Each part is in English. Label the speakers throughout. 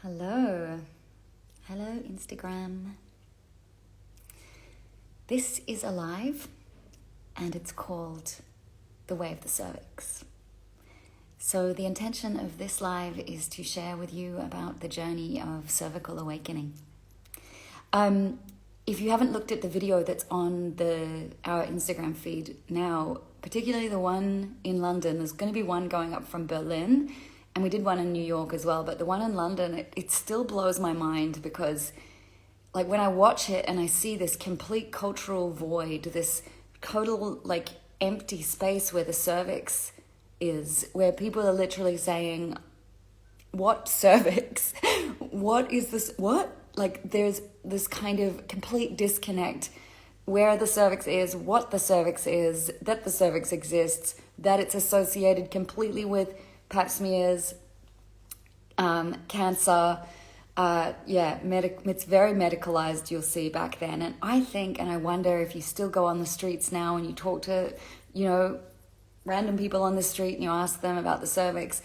Speaker 1: Hello. Hello, Instagram. This is a live and it's called The Way of the Cervix. So the intention of this live is to share with you about the journey of cervical awakening. If you haven't looked at the video that's on our Instagram feed now, particularly the one in London, there's going to be one going up from Berlin, and we did one in New York as well, but the one in London, it still blows my mind because like when I watch it and I see this complete cultural void, this total like empty space where the cervix is, where people are literally saying, what cervix? What is this? What? Like there's this kind of complete disconnect where the cervix is, what the cervix is, that the cervix exists, that it's associated completely with pap smears, cancer. It's very medicalized, you'll see back then. And I think, and I wonder if you still go on the streets now and you talk to, random people on the street and you ask them about the cervix,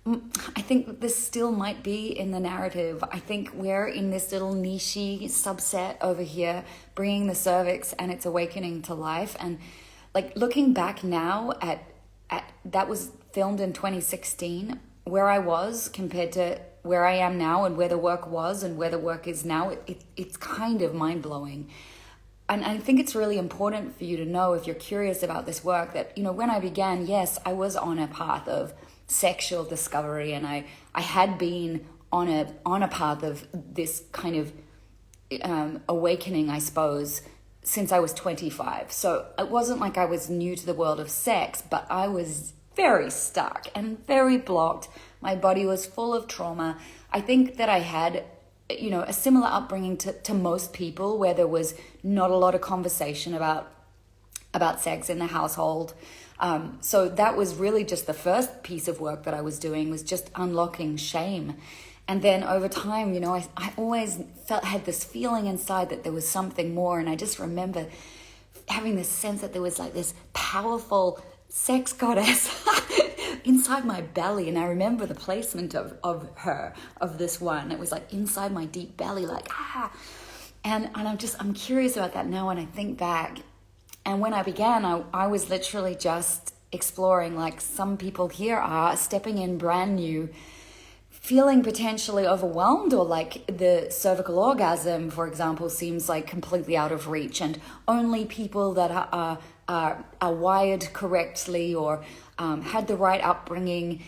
Speaker 1: I think this still might be in the narrative. I think we're in this little niche subset over here, bringing the cervix and its awakening to life. And like looking back now at that was filmed in 2016, where I was compared to where I am now and where the work was and where the work is now, it's kind of mind-blowing. And I think it's really important for you to know, if you're curious about this work, that, when I began, yes, I was on a path of sexual discovery, and I had been on a path of this kind of awakening, I suppose, since I was 25. So it wasn't like I was new to the world of sex, but I was very stuck and very blocked. My body was full of trauma. I think that I had, a similar upbringing to most people, where there was not a lot of conversation about sex in the household. So that was really just the first piece of work that I was doing, was just unlocking shame. And then over time, I always had this feeling inside that there was something more. And I just remember having this sense that there was like this powerful sex goddess inside my belly. And I remember the placement of this one. It was like inside my deep belly, like, And I'm curious about that now when I think back. And when I began, I was literally just exploring, like some people here are, stepping in brand new, feeling potentially overwhelmed, or like the cervical orgasm, for example, seems like completely out of reach, and only people that are wired correctly, or had the right upbringing,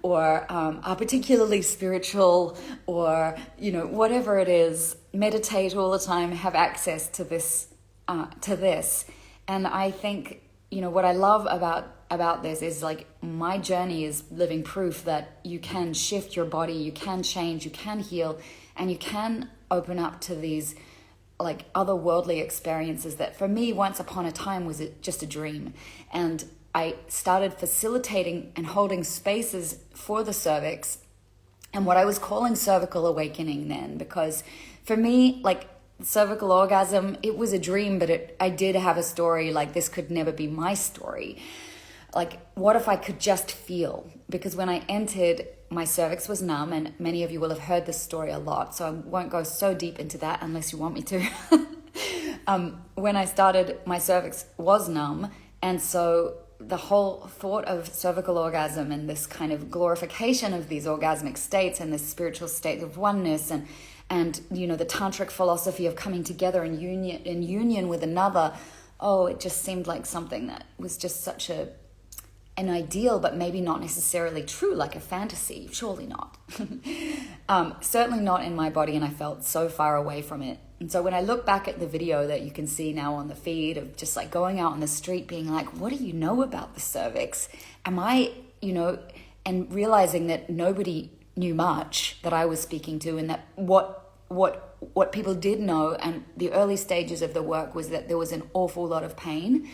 Speaker 1: or are particularly spiritual, or whatever it is, meditate all the time, have access to this. And I think what I love about this is, like, my journey is living proof that you can shift your body, you can change, you can heal, and you can open up to these like otherworldly experiences that for me once upon a time was just a dream. And I started facilitating and holding spaces for the cervix and what I was calling cervical awakening then, because for me, like, cervical orgasm, it was a dream, but I did have a story. Like, this could never be my story. Like, what if I could just feel? Because when I entered, my cervix was numb, and many of you will have heard this story a lot, so I won't go so deep into that unless you want me to. When I started, my cervix was numb, and so the whole thought of cervical orgasm and this kind of glorification of these orgasmic states and this spiritual state of oneness, and the tantric philosophy of coming together in union with another, it just seemed like something that was just such an ideal, but maybe not necessarily true, like a fantasy. Surely not. Certainly not in my body, and I felt so far away from it. And so when I look back at the video that you can see now on the feed of just like going out on the street being like, what do you know about the cervix? Am I, and realizing that nobody knew much that I was speaking to, and that what people did know, and the early stages of the work, was that there was an awful lot of pain,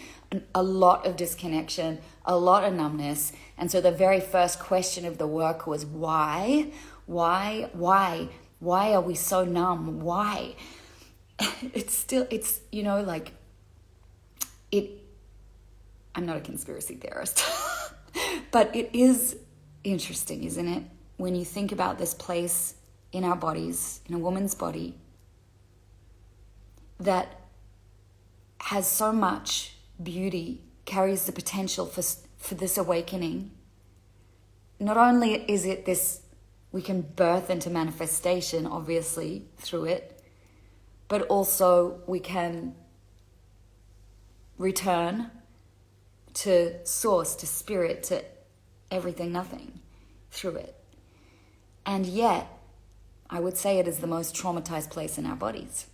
Speaker 1: a lot of disconnection, a lot of numbness. And so the very first question of the work was, why are we so numb? Why? I'm not a conspiracy theorist, but it is interesting, isn't it? when you think about this place in our bodies, in a woman's body, that has so much beauty, carries the potential for this awakening. Not only is it this, we can birth into manifestation, obviously, through it, but also we can return to source, to spirit, to everything, nothing through it. And yet, I would say it is the most traumatized place in our bodies.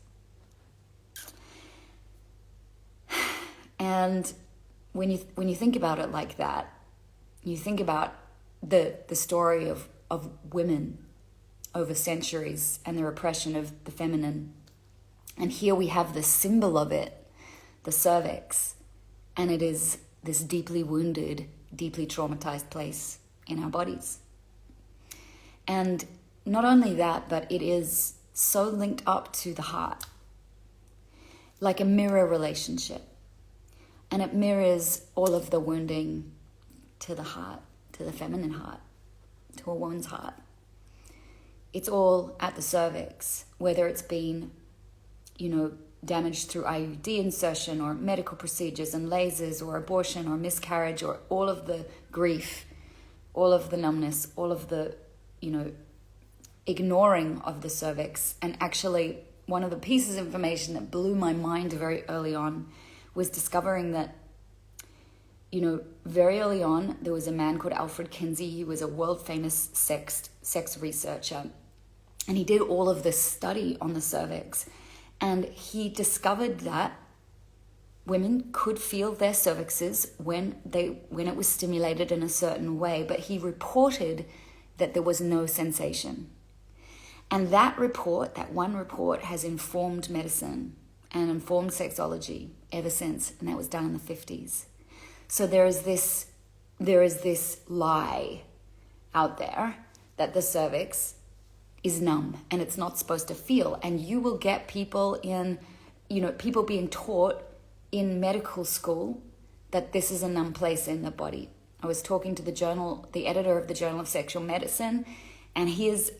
Speaker 1: And when you think about it like that, you think about the story of women over centuries and the repression of the feminine. And here we have the symbol of it, the cervix. And it is this deeply wounded, deeply traumatized place in our bodies. And not only that, but it is so linked up to the heart, like a mirror relationship. And it mirrors all of the wounding to the heart, to the feminine heart, to a woman's heart. It's all at the cervix, whether it's been, damaged through IUD insertion or medical procedures and lasers or abortion or miscarriage or all of the grief, all of the numbness, all of the, ignoring of the cervix. And actually, one of the pieces of information that blew my mind very early on was discovering that, very early on, there was a man called Alfred Kinsey. He was a world-famous sex researcher. And he did all of this study on the cervix. And he discovered that women could feel their cervixes when it was stimulated in a certain way. But he reported that there was no sensation. And that one report, has informed medicine and informed sexology ever since, and that was done in the 50s. So there is this lie out there that the cervix is numb and it's not supposed to feel. And you will get people people being taught in medical school that this is a numb place in the body. I was talking to the editor of the Journal of Sexual Medicine, and he was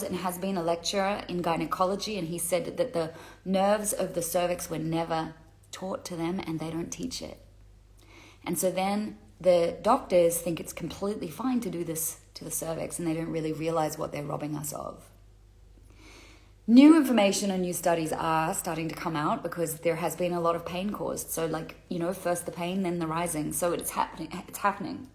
Speaker 1: and has been a lecturer in gynecology, and he said that the nerves of the cervix were never taught to them and they don't teach it. And so then the doctors think it's completely fine to do this to the cervix, and they don't really realize what they're robbing us of. New information and new studies are starting to come out because there has been a lot of pain caused. So first the pain, then the rising. So it's happening.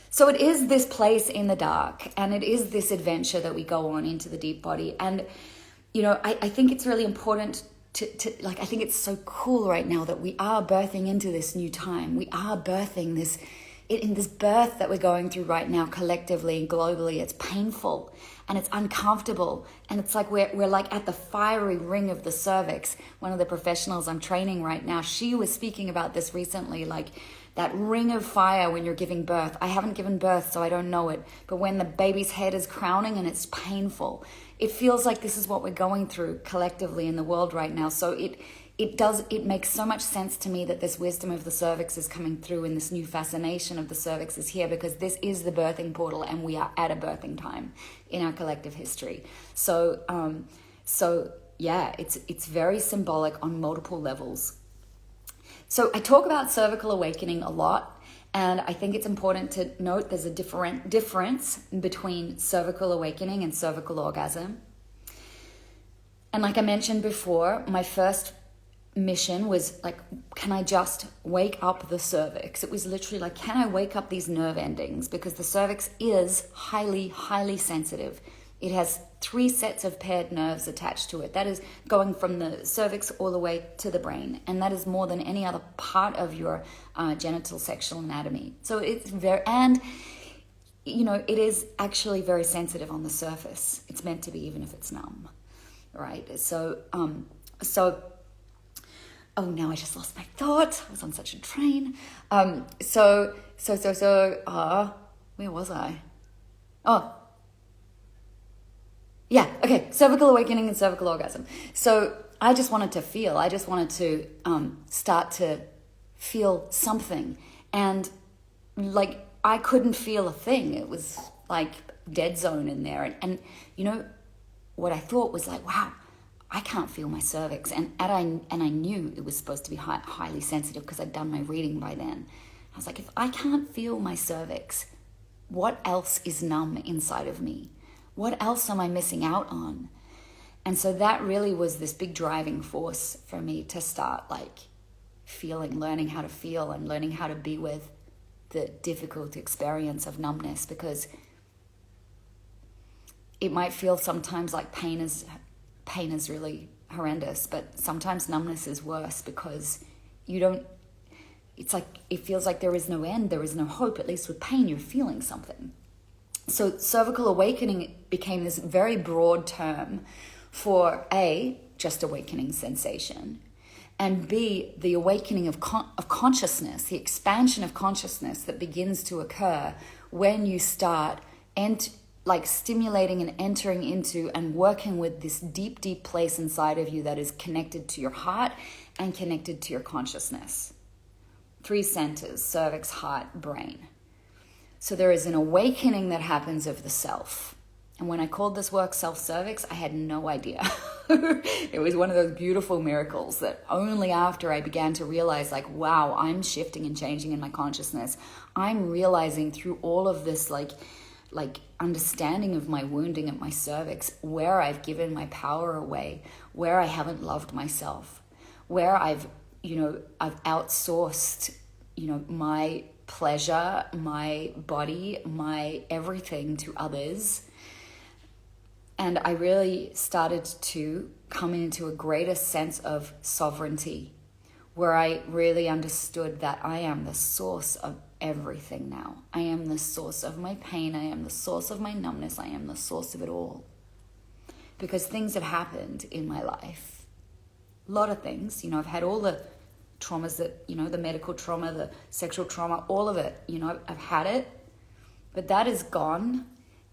Speaker 1: So it is this place in the dark, and it is this adventure that we go on into the deep body. And, I think it's really important I think it's so cool right now that we are birthing into this new time. We are birthing this, in this birth that we're going through right now collectively and globally. It's painful and it's uncomfortable. And it's like we're like at the fiery ring of the cervix. One of the professionals I'm training right now, she was speaking about this recently, like that ring of fire when you're giving birth. I haven't given birth, so I don't know it. But when the baby's head is crowning and it's painful, it feels like this is what we're going through collectively in the world right now. So it makes so much sense to me that this wisdom of the cervix is coming through, and this new fascination of the cervix is here, because this is the birthing portal and we are at a birthing time in our collective history. So it's very symbolic on multiple levels. So I talk about cervical awakening a lot, and I think it's important to note there's a difference between cervical awakening and cervical orgasm. And like I mentioned before, my first mission was like, can I just wake up the cervix? It was literally like, can I wake up these nerve endings? Because the cervix is highly, highly sensitive. It has 3 sets of paired nerves attached to it. That is going from the cervix all the way to the brain. And that is more than any other part of your genital sexual anatomy. So it's it is actually very sensitive on the surface. It's meant to be, even if it's numb, right? So now I just lost my thought. I was on such a train. Where was I? Oh, yeah, okay, cervical awakening and cervical orgasm. So I just wanted to feel. I just wanted to start to feel something. And I couldn't feel a thing. It was like dead zone in there. And you know, what I thought was like, wow, I can't feel my cervix. And I knew it was supposed to be highly sensitive because I'd done my reading by then. I was like, if I can't feel my cervix, what else is numb inside of me? What else am I missing out on? And so that really was this big driving force for me to start like learning how to feel and learning how to be with the difficult experience of numbness, because it might feel sometimes like pain is really horrendous, but sometimes numbness is worse because it feels like there is no end, there is no hope. At least with pain, you're feeling something. So cervical awakening became this very broad term for A, just awakening sensation, and B, the awakening of consciousness, the expansion of consciousness that begins to occur when you start stimulating and entering into and working with this deep, deep place inside of you that is connected to your heart and connected to your consciousness. 3 centers: cervix, heart, brain. So there is an awakening that happens of the self. And when I called this work self-cervix, I had no idea. It was one of those beautiful miracles that only after I began to realize, like, wow, I'm shifting and changing in my consciousness. I'm realizing through all of this, like understanding of my wounding at my cervix, where I've given my power away, where I haven't loved myself, where I've outsourced, my pleasure, my body, my everything to others. And I really started to come into a greater sense of sovereignty, where I really understood that I am the source of everything now. I am the source of my pain. I am the source of my numbness. I am the source of it all. Because things have happened in my life. A lot of things. I've had all the traumas that, the medical trauma, the sexual trauma, all of it. I've had it. But that is gone.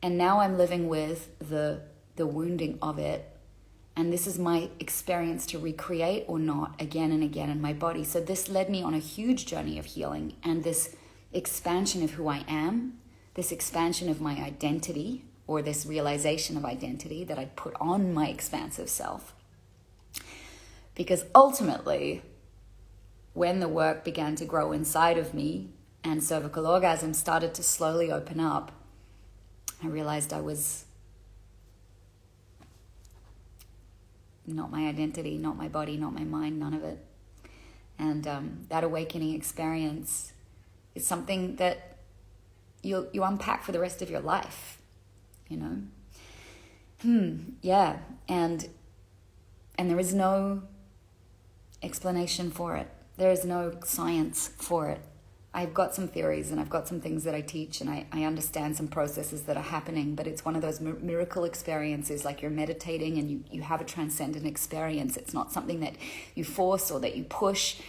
Speaker 1: And now I'm living with the wounding of it. And this is my experience to recreate or not again and again in my body. So this led me on a huge journey of healing and this expansion of who I am, this expansion of my identity, or this realization of identity that I put on my expansive self. Because ultimately, when the work began to grow inside of me and cervical orgasm started to slowly open up, I realized I was not my identity, not my body, not my mind, none of it. And that awakening experience is something that you unpack for the rest of your life, Yeah. And there is no explanation for it. There is no science for it. I've got some theories and I've got some things that I teach and I understand some processes that are happening, but it's one of those miracle experiences, like you're meditating and you have a transcendent experience. It's not something that you force or that you push.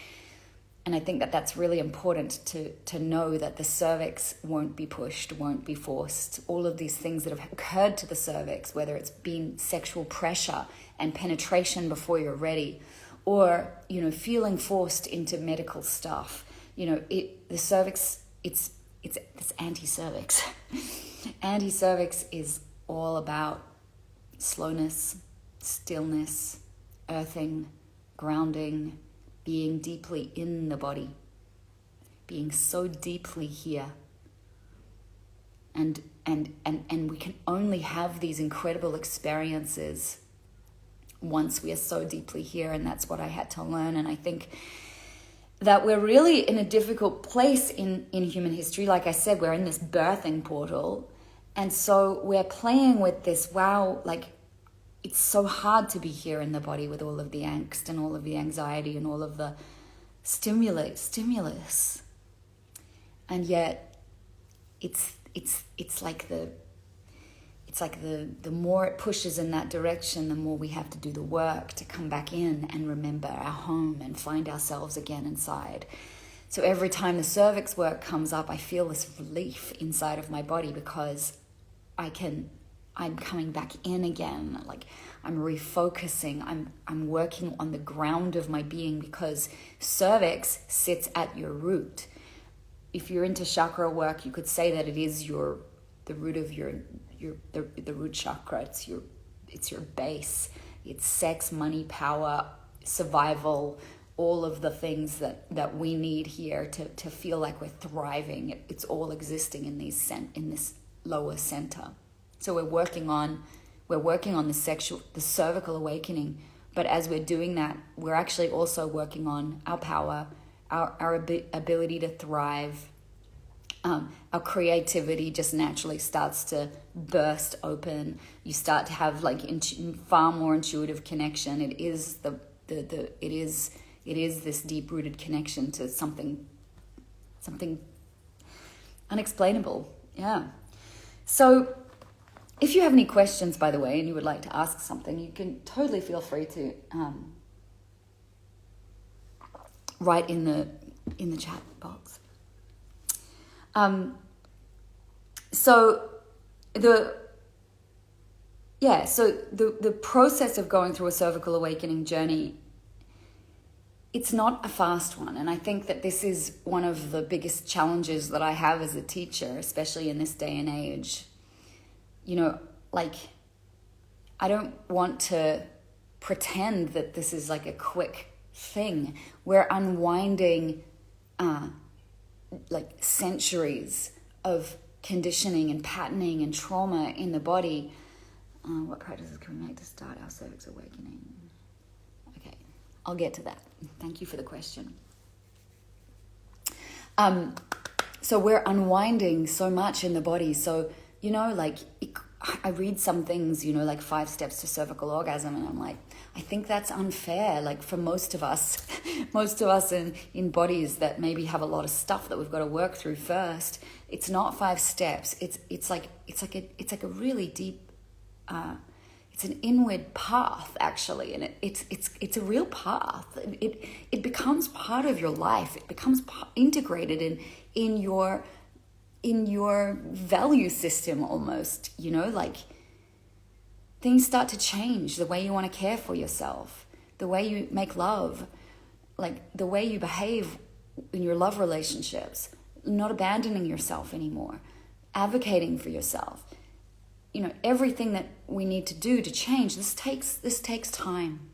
Speaker 1: And I think that that's really important to know, that the cervix won't be pushed, won't be forced. All of these things that have occurred to the cervix, whether it's been sexual pressure and penetration before you're ready, or, feeling forced into medical stuff. The cervix, it's anti-cervix. Anti-cervix is all about slowness, stillness, earthing, grounding, being deeply in the body, being so deeply here. And we can only have these incredible experiences once we are so deeply here, and that's what I had to learn. And I think that we're really in a difficult place in human history. Like I said, we're in this birthing portal. And so we're playing with this, wow, like it's so hard to be here in the body with all of the angst and all of the anxiety and all of the stimulus. And yet it's like the more it pushes in that direction, the more we have to do the work to come back in and remember our home and find ourselves again inside. So every time the cervix work comes up, I feel this relief inside of my body, because I'm coming back in again. Like I'm refocusing, I'm working on the ground of my being, because cervix sits at your root. If you're into chakra work, you could say that it is the the root of the root chakra. It's your base. It's sex, money, power, survival, all of the things that we need here to feel like we're thriving. It's all existing in this lower center. So we're working on the cervical awakening. But as we're doing that, we're actually also working on our power, our ability to thrive. Our creativity just naturally starts to burst open. You start to have like far more intuitive connection. It is this deep-rooted connection to something unexplainable. Yeah. So if you have any questions, by the way, and you would like to ask something, you can totally feel free to write in the chat box. So the process of going through a cervical awakening journey, it's not a fast one. And I think that this is one of the biggest challenges that I have as a teacher, especially in this day and age. You know, like, I don't want to pretend that this is like a quick thing. We're unwinding like centuries of conditioning and patterning and trauma in the body. What practices can we make to start our cervix awakening? Okay, I'll get to that. Thank you for the question. So we're unwinding so much in the body. So, you know, like, I read some things, you know, like 5 steps to cervical orgasm, and I'm like, I think that's unfair. Like, for most of us in bodies that maybe have a lot of stuff that we've got to work through first. It's not 5 steps. It's like a really deep. It's an inward path, actually, and it's a real path. It becomes part of your life. It becomes integrated in your value system almost, you know, like, things start to change. The way you want to care for yourself, the way you make love, like the way you behave in your love relationships, not abandoning yourself anymore, advocating for yourself, you know, everything that we need to do to change. This takes time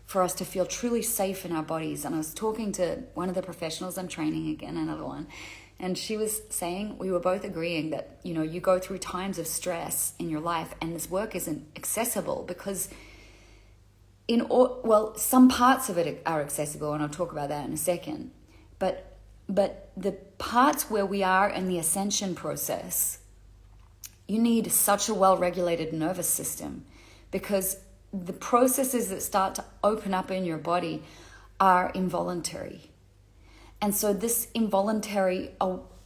Speaker 1: for us to feel truly safe in our bodies. And I was talking to one of the professionals I'm training, again, another one, and she was saying, we were both agreeing that, you know, you go through times of stress in your life and this work isn't accessible because some parts of it are accessible, and I'll talk about that in a second. But the parts where we are in the ascension process, you need such a well-regulated nervous system, because the processes that start to open up in your body are involuntary. And so this involuntary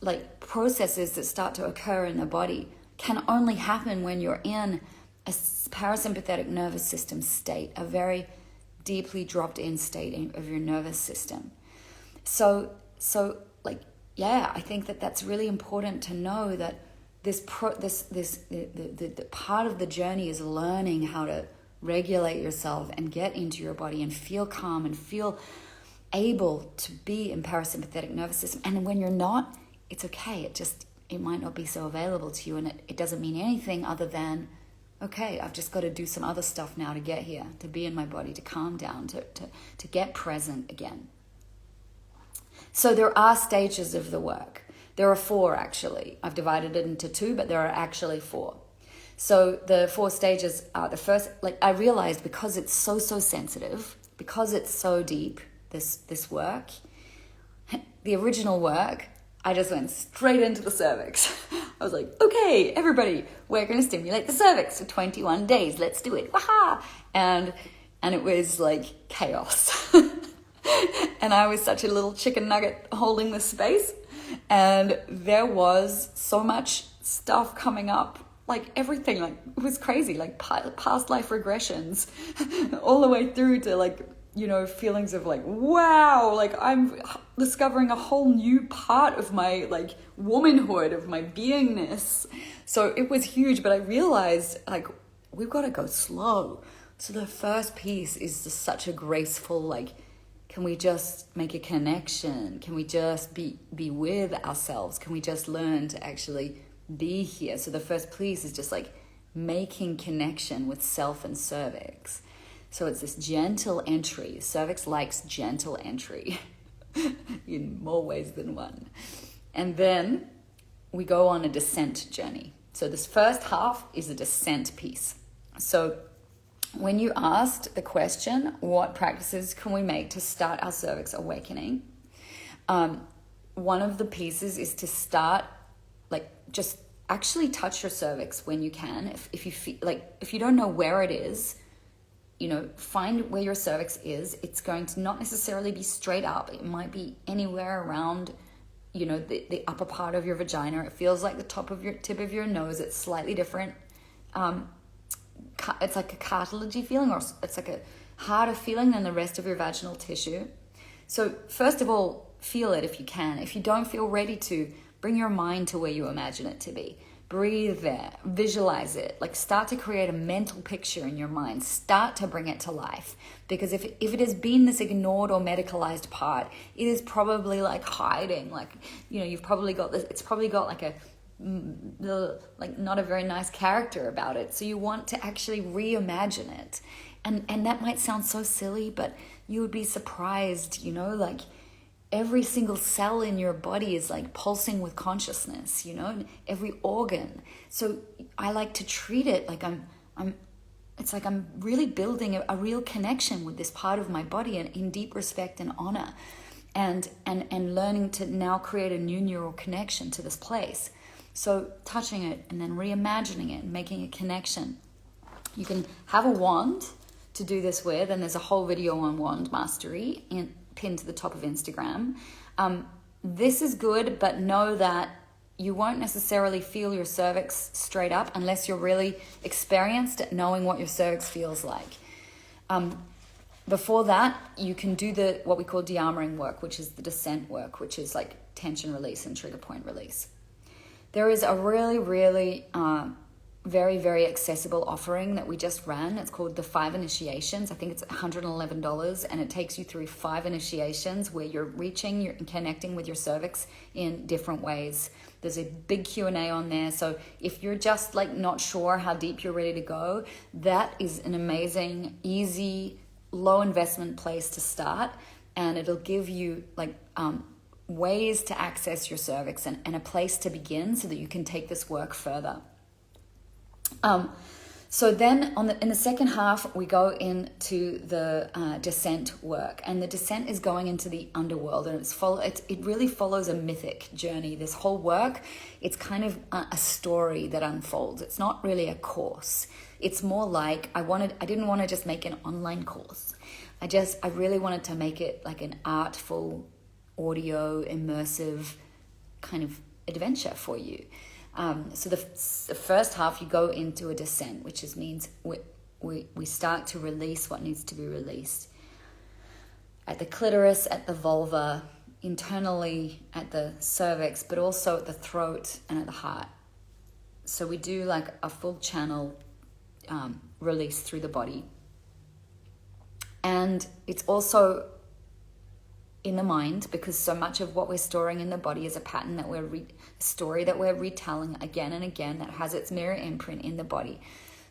Speaker 1: like processes that start to occur in the body can only happen when you're in a parasympathetic nervous system state, a very deeply dropped in state of your nervous system. So like, yeah, I think that that's really important to know, that the part of the journey is learning how to regulate yourself and get into your body and feel calm and feel able to be in parasympathetic nervous system. And when you're not, it's okay. It might not be so available to you, and it doesn't mean anything other than, okay, I've just got to do some other stuff now to get here, to be in my body, to calm down, to get present again. So there are stages of the work. There are 4, actually. I've divided it into 2, but there are actually 4. So the 4 stages are, the first, like, I realized, because it's so sensitive, because it's so deep, this work, the original work, I just went straight into the cervix. I was like, okay, everybody, we're going to stimulate the cervix for 21 days. Let's do it. Waha! And it was like chaos. And I was such a little chicken nugget holding the space. And there was so much stuff coming up, like everything, like, it was crazy, like past life regressions, all the way through to, like, you know, feelings of like, wow, like I'm discovering a whole new part of my, like, womanhood, of my beingness. So it was huge, but I realized, like, we've got to go slow. So the first piece is just such a graceful, like, can we just make a connection? Can we just be with ourselves? Can we just learn to actually be here. So the first piece is just like making connection with self and cervix. So it's this gentle entry. Cervix likes gentle entry in more ways than one. And then we go on a descent journey. So this first half is a descent piece. So when you asked the question, what practices can we make to start our cervix awakening? One of the pieces is to start, like, just actually touch your cervix when you can. If you feel like, if you don't know where it is, find where your cervix is. It's going to not necessarily be straight up. It might be anywhere around, the upper part of your vagina. It feels like the tip of your nose. It's slightly different. It's like a cartilagey feeling, or it's like a harder feeling than the rest of your vaginal tissue. So first of all, feel it if you can. If you don't feel ready to, bring your mind to where you imagine it to be. Breathe there, visualize it, like start to create a mental picture in your mind, start to bring it to life. Because if it has been this ignored or medicalized part, it is probably like hiding, like, you've probably got this, it's probably got like not a very nice character about it. So you want to actually reimagine it. And that might sound so silly, but you would be surprised, like every single cell in your body is like pulsing with consciousness, and every organ. So I like to treat it like it's like I'm really building a real connection with this part of my body, and in deep respect and honor, and learning to now create a new neural connection to this place. So touching it and then reimagining it and making a connection. You can have a wand to do this with, and there's a whole video on wand mastery pinned to the top of Instagram. This is good, but know that you won't necessarily feel your cervix straight up unless you're really experienced at knowing what your cervix feels like. Before that, you can do what we call de-armouring work, which is the descent work, which is like tension release and trigger point release. There is a really, really very, very accessible offering that we just ran. It's called the 5 Initiations. I think it's $111, and it takes you through 5 initiations where you're connecting with your cervix in different ways. There's a big Q&A on there. So if you're just like not sure how deep you're ready to go, that is an amazing, easy, low investment place to start. And it'll give you like ways to access your cervix and a place to begin so that you can take this work further. So then in the second half, we go into the descent work, and the descent is going into the underworld, and it really follows a mythic journey. This whole work, it's kind of a story that unfolds. It's not really a course. It's more like I didn't want to just make an online course. I really wanted to make it like an artful, audio, immersive kind of adventure for you. So the first half, you go into a descent, which means we start to release what needs to be released. At the clitoris, at the vulva, internally at the cervix, but also at the throat and at the heart. So we do like a full channel release through the body. And it's also in the mind, because so much of what we're storing in the body is a pattern that story that we're retelling again and again that has its mirror imprint in the body.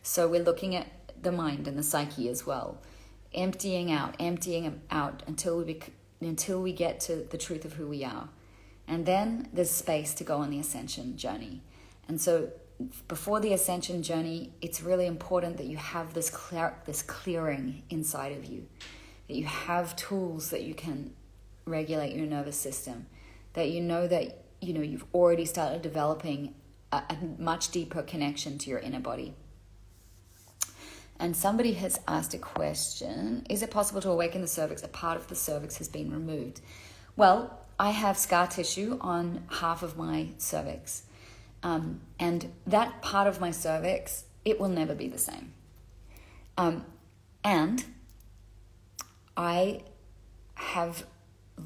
Speaker 1: So we're looking at the mind and the psyche as well, emptying out until we get to the truth of who we are. And then there's space to go on the ascension journey. And so before the ascension journey, it's really important that you have this clearing inside of you, that you have tools that you can regulate your nervous system, that you've already started developing a much deeper connection to your inner body. And somebody has asked a question: is it possible to awaken the cervix? A part of the cervix has been removed. Well, I have scar tissue on half of my cervix, and that part of my cervix, it will never be the same. And I have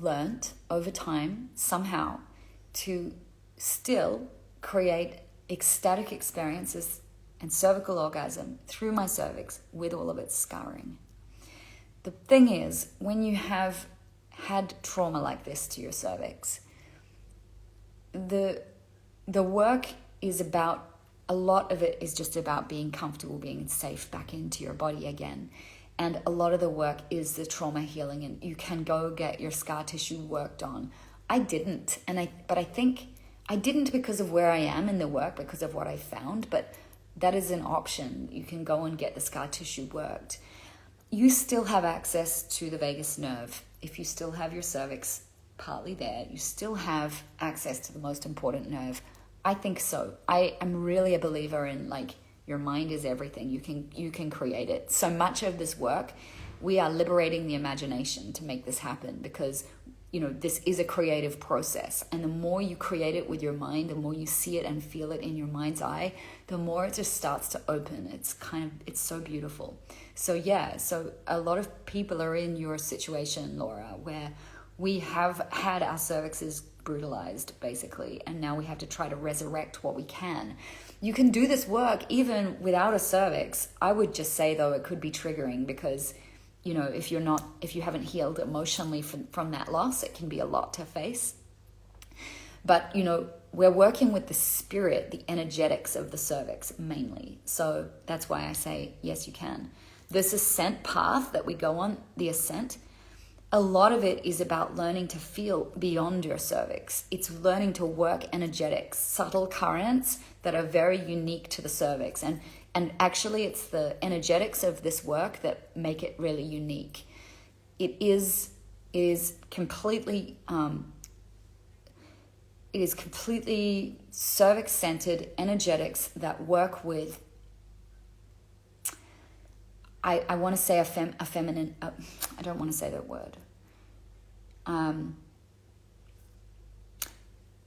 Speaker 1: learnt over time somehow to still create ecstatic experiences and cervical orgasm through my cervix with all of its scarring. The thing is, when you have had trauma like this to your cervix, the work is about, a lot of it is just about being comfortable, being safe back into your body again. And a lot of the work is the trauma healing, and you can go get your scar tissue worked on. I didn't, but I think I didn't because of where I am in the work, because of what I found, but that is an option. You can go and get the scar tissue worked. You still have access to the vagus nerve. If you still have your cervix partly there, you still have access to the most important nerve. I think so. I am really a believer in, like, your mind is everything. You can create it. So much of this work, we are liberating the imagination to make this happen, because, you know, this is a creative process. And the more you create it with your mind, the more you see it and feel it in your mind's eye, the more it just starts to open. It's so beautiful. So yeah, so a lot of people are in your situation, Laura, where we have had our cervixes brutalized, basically, and now we have to try to resurrect what we can. You can do this work even without a cervix. I would just say, though, it could be triggering, because, you know, if you haven't healed emotionally from that loss, it can be a lot to face. But, you know, we're working with the spirit, the energetics of the cervix mainly. So that's why I say, yes, you can. This ascent path that we go on, the ascent, a lot of it is about learning to feel beyond your cervix. It's learning to work energetics, subtle currents that are very unique to the cervix. And actually, it's the energetics of this work that make it really unique. It is completely cervix-centered energetics that work with, I want to say a feminine, I don't want to say that word.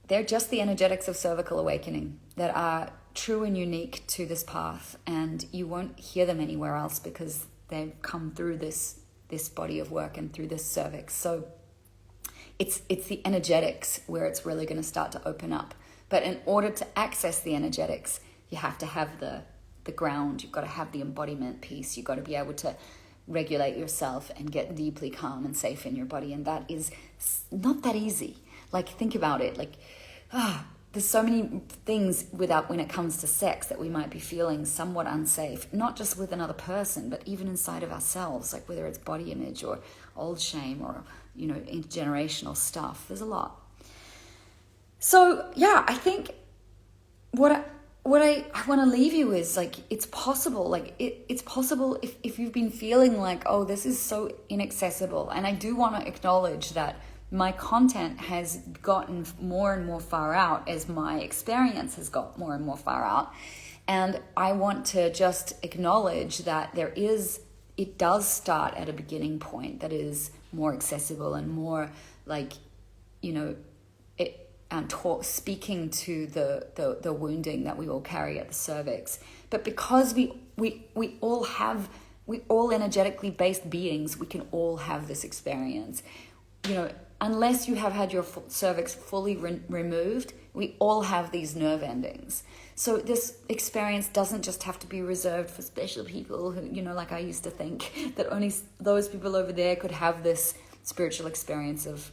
Speaker 1: They're just the energetics of cervical awakening that are true and unique to this path, and you won't hear them anywhere else, because they've come through this body of work and through this cervix. So it's the energetics where it's really going to start to open up. But in order to access the energetics, you have to have the ground. You've got to have the embodiment piece. You've got to be able to regulate yourself and get deeply calm and safe in your body. And that is not that easy. Like, think about it. Like, there's so many things when it comes to sex that we might be feeling somewhat unsafe, not just with another person, but even inside of ourselves, like whether it's body image or old shame or, you know, intergenerational stuff. There's a lot. So yeah, I think what I want to leave you is, like, it's possible. Like, it's possible if you've been feeling like, oh, this is so inaccessible. And I do want to acknowledge that my content has gotten more and more far out as my experience has got more and more far out. And I want to just acknowledge that it does start at a beginning point that is more accessible and more, like, you know, speaking to the wounding that we all carry at the cervix. But because we all energetically based beings, we can all have this experience. You know, unless you have had your cervix fully removed, we all have these nerve endings. So this experience doesn't just have to be reserved for special people who, you know, like I used to think that only those people over there could have this spiritual experience of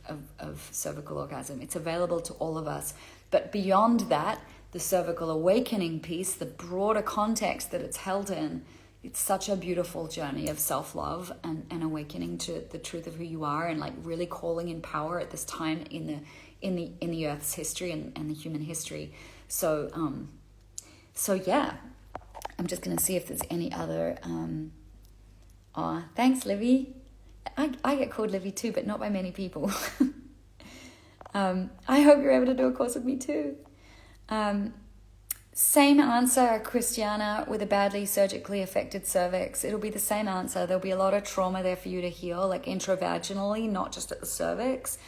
Speaker 1: cervical orgasm. It's available to all of us. But beyond that, the cervical awakening piece, the broader context that it's held in, it's such a beautiful journey of self-love and awakening to the truth of who you are, and, like, really calling in power at this time in the Earth's history and the human history. So yeah, I'm just going to see if there's any other. Thanks, Livy. I get called Livy too, but not by many people. I hope you're able to do a course with me too. Same answer, Christiana, with a badly surgically affected cervix. It'll be the same answer. There'll be a lot of trauma there for you to heal, like intravaginally, not just at the cervix.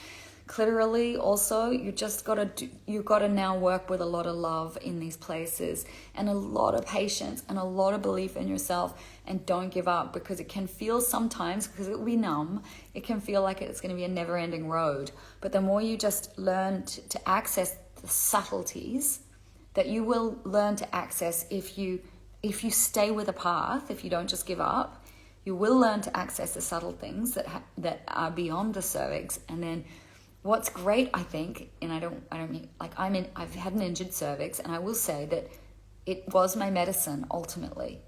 Speaker 1: Clitorally also, you got to now work with a lot of love in these places, and a lot of patience and a lot of belief in yourself. And don't give up, because it can feel sometimes, because it will be numb, it can feel like it's going to be a never-ending road. But the more you just learn to access the subtleties that you will learn to access if you stay with a path, if you don't just give up, you will learn to access the subtle things that are beyond the cervix. And then what's great, I think, and I don't mean, like, I've had an injured cervix, and I will say that it was my medicine ultimately,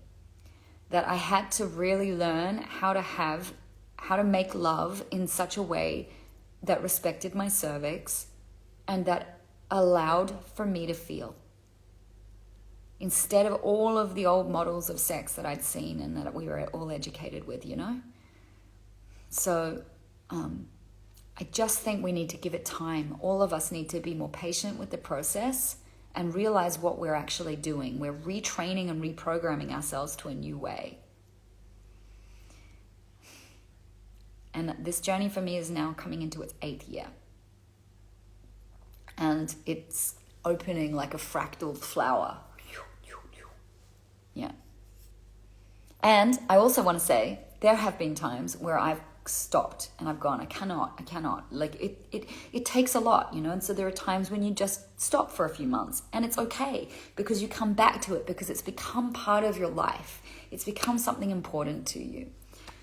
Speaker 1: that I had to really learn how to make love in such a way that respected my cervix and that allowed for me to feel. Instead of all of the old models of sex that I'd seen and that we were all educated with, you know? So I just think we need to give it time. All of us need to be more patient with the process and realize what we're actually doing. We're retraining and reprogramming ourselves to a new way. And this journey for me is now coming into its 8th year. And it's opening like a fractal flower. Yeah. And I also want to say, there have been times where I've stopped and I've gone, I cannot. Like it takes a lot, you know? And so there are times when you just stop for a few months, and it's okay because you come back to it because it's become part of your life. It's become something important to you.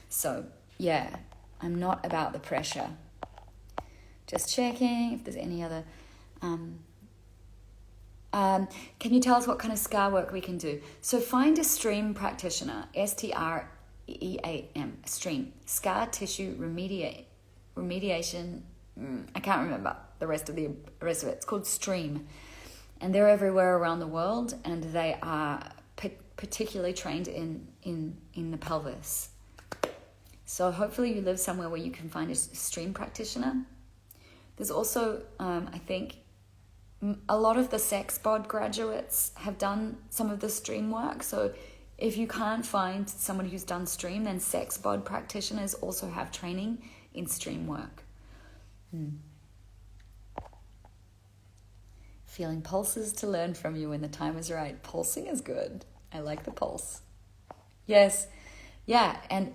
Speaker 1: So yeah, I'm not about the pressure. Just checking if there's any other... can you tell us what kind of scar work we can do? So find a stream practitioner, STREAM, stream, scar tissue remediation. I can't remember the rest of it. It's called Stream, and they're everywhere around the world, and they are particularly trained in the pelvis. So hopefully you live somewhere where you can find a stream practitioner. There's also, I think, a lot of the sex bod graduates have done some of the stream work. So if you can't find someone who's done stream, then sex bod practitioners also have training in stream work. Feeling pulses to learn from you when the time is right. Pulsing is good. I like the pulse. Yes. Yeah. And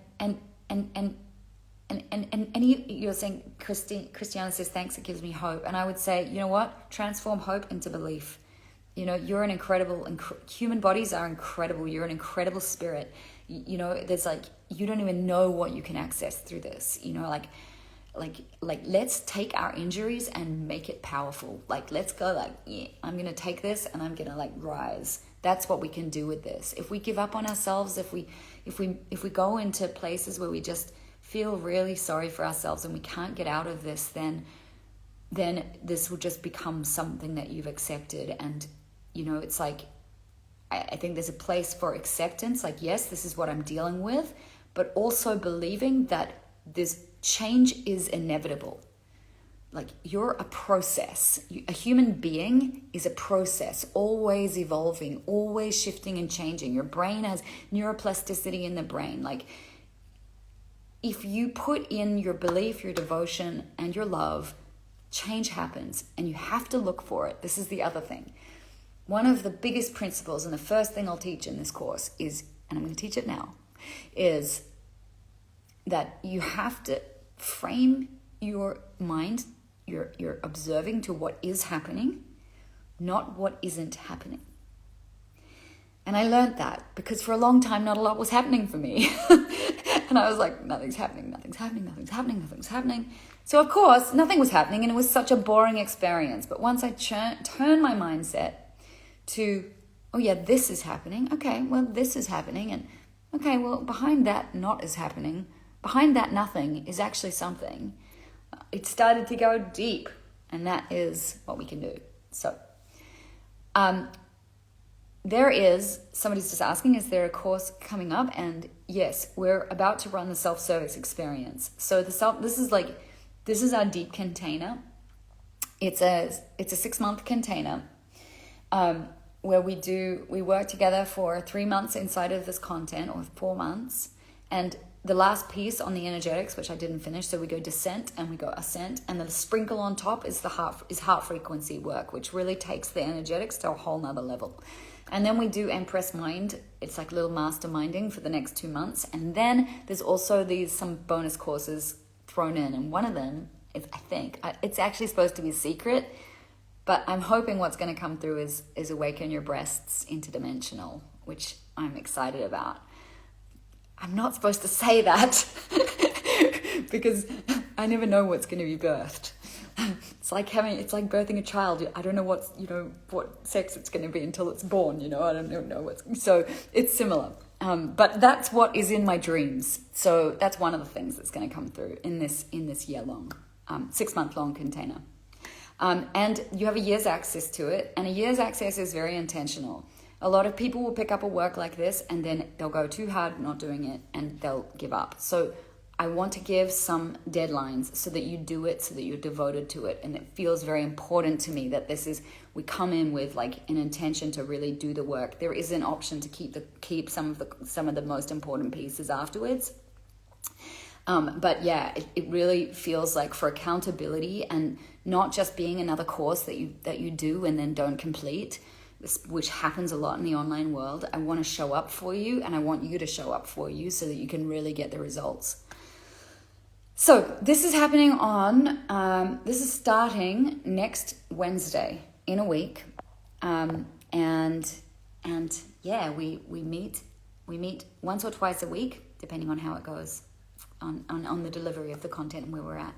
Speaker 1: you're saying, Christiana says, thanks, it gives me hope. And I would say, you know what? Transform hope into belief. You know, you're an incredible, human bodies are incredible. You're an incredible spirit. You know, there's like, you don't even know what you can access through this. You know, like let's take our injuries and make it powerful. Like, let's go like, yeah, I'm going to take this and I'm going to like rise. That's what we can do with this. If we give up on ourselves, if we go into places where we just feel really sorry for ourselves and we can't get out of this, then this will just become something that you've accepted. And, you know, it's like, I think there's a place for acceptance. Like, yes, this is what I'm dealing with, but also believing that this change is inevitable. Like, you're a process. A human being is a process, always evolving, always shifting and changing. Your brain has neuroplasticity in the brain. Like, if you put in your belief, your devotion, and your love, change happens, and you have to look for it. This is the other thing. One of the biggest principles, and the first thing I'll teach in this course is, and I'm going to teach it now, is that you have to frame your mind, you're observing to what is happening, not what isn't happening. And I learned that because for a long time, not a lot was happening for me. And I was like, nothing's happening. So of course, nothing was happening, and it was such a boring experience. But once I turned my mindset to, oh yeah, this is happening. Okay, well, this is happening. And okay, well, behind that not is happening. Behind that nothing is actually something. It started to go deep, and that is what we can do. So, somebody's just asking, is there a course coming up? And yes, we're about to run the self-service experience. So this is our deep container. It's a 6-month container where we work together for 3 months inside of this content, or 4 months. And the last piece on the energetics, which I didn't finish, so we go descent and we go ascent, and the sprinkle on top is heart frequency work, which really takes the energetics to a whole nother level. And then we do Empress Mind. It's like a little masterminding for the next 2 months. And then there's also some bonus courses thrown in. And one of them is, I think, it's actually supposed to be secret, but I'm hoping what's going to come through is Awaken Your Breasts Interdimensional, which I'm excited about. I'm not supposed to say that because I never know what's going to be birthed. it's like birthing a child. I don't know what sex it's going to be until it's born. I don't know so it's similar. But that's what is in my dreams. So that's one of the things that's going to come through in this year long, 6 month long container. And you have a year's access to it, and a year's access is very intentional. A lot of people will pick up a work like this and then they'll go too hard not doing it and they'll give up. So I want to give some deadlines so that you do it, so that you're devoted to it. And it feels very important to me that we come in with like an intention to really do the work. There is an option to keep some of the most important pieces afterwards. But yeah, it really feels like for accountability and not just being another course that you do and then don't complete, which happens a lot in the online world. I want to show up for you, and I want you to show up for you so that you can really get the results. So this is happening this is starting next Wednesday in a week. And yeah, we meet once or twice a week, depending on how it goes on the delivery of the content and where we're at.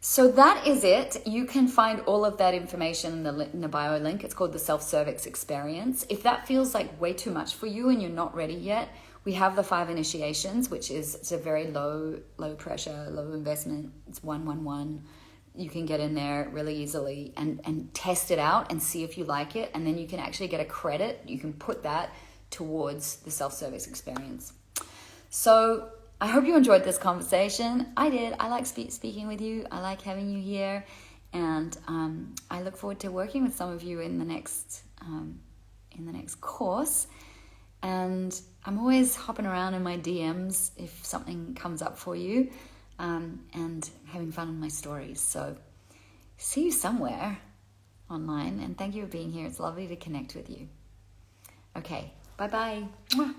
Speaker 1: So that is it. You can find all of that information in the bio link. It's called the Self-Cervix Experience. If that feels like way too much for you and you're not ready yet, we have the 5 initiations, it's a very low pressure, low investment. It's 111. You can get in there really easily and test it out and see if you like it. And then you can actually get a credit. You can put that towards the Self-Cervix Experience. So I hope you enjoyed this conversation. I did. I like speaking with you. I like having you here. And I look forward to working with some of you in the next course. And I'm always hopping around in my DMs if something comes up for you, and having fun with my stories. So see you somewhere online, and thank you for being here. It's lovely to connect with you. Okay, bye-bye. Mwah.